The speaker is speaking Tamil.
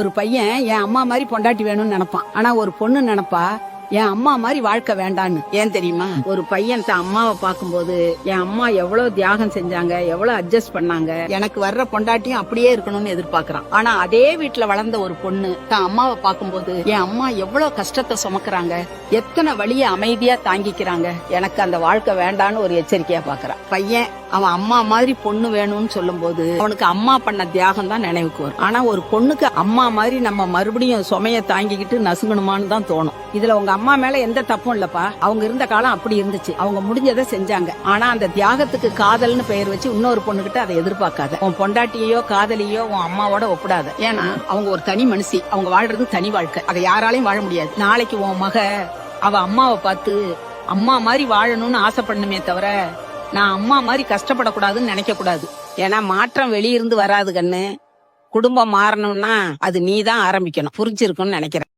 ஒரு பையன் என் அம்மா மாதிரி பொண்டாட்டி வேணும்னு நினைப்பான். ஆனா ஒரு பொண்ணு நினைப்பா என் அம்மா மாதிரி வாழ்க்கை வேண்டான்னு. ஏன் தெரியுமா? ஒரு பையன் தன் அம்மாவை பார்க்கும்போது என் அம்மா எவ்வளவு தியாகம் செஞ்சாங்க, எவ்வளவு அட்ஜஸ்ட் பண்ணாங்க, எனக்கு வர்ற பொண்டாட்டியும் அப்படியே இருக்கணும்னு எதிர்பார்க்கறான். ஆனா அதே வீட்டுல வளர்ந்த ஒரு பொண்ணு தன் அம்மாவை பார்க்கும்போது என் அம்மா எவ்வளவு கஷ்டத்தை சுமக்குறாங்க, எத்தனை வழிய அமைதியா தாங்கிக்கிறாங்க, எனக்கு அந்த வாழ்க்கை வேண்டான்னு ஒரு எச்சரிக்கையா பாக்குறான். பையன் அவன் அம்மா மாதிரி பொண்ணு வேணும்னு சொல்லும் போது அவனுக்கு அம்மா பண்ண தியாகம் தான் நினைவுக்கு வரும். ஆனா ஒரு பொண்ணுக்கு அம்மா மாதிரி நம்ம மறுபடியும் சுமைய தாங்கிக்கிட்டு நசுங்கணுமான்னு தான் தோணும். இதுல உங்க அம்மா மேல எந்த தப்பும் இல்லப்பா. அவங்க இருந்த காலம் அப்படி இருந்துச்சு, அவங்க முடிஞ்சதை செஞ்சாங்க. ஆனா அந்த தியாகத்துக்கு காதல்னு பெயர் வச்சு இன்னொரு பொண்ணுகிட்ட அதை எதிர்பார்க்காத. உன் பொண்டாட்டியோ காதலியோ உன் அம்மாவோட ஒப்பிடாத. ஏன்னா அவங்க ஒரு தனி மனுஷி, அவங்க வாழ்றது தனி வாழ்க்கை, அதை யாராலையும் வாழ முடியாது. நாளைக்கு உன் மக அவ அம்மாவை பார்த்து அம்மா மாதிரி வாழணும்னு ஆசைப்படணுமே தவிர நான் அம்மா மாதிரி கஷ்டப்படக்கூடாதுன்னு நினைக்க கூடாது. ஏன்னா மாற்றம் வெளியிருந்து வராது கண்ணு. குடும்பம் மாறணும்னா அது நீதான் ஆரம்பிக்கணும். புரிஞ்சிருக்கும்னு நினைக்கிறேன்.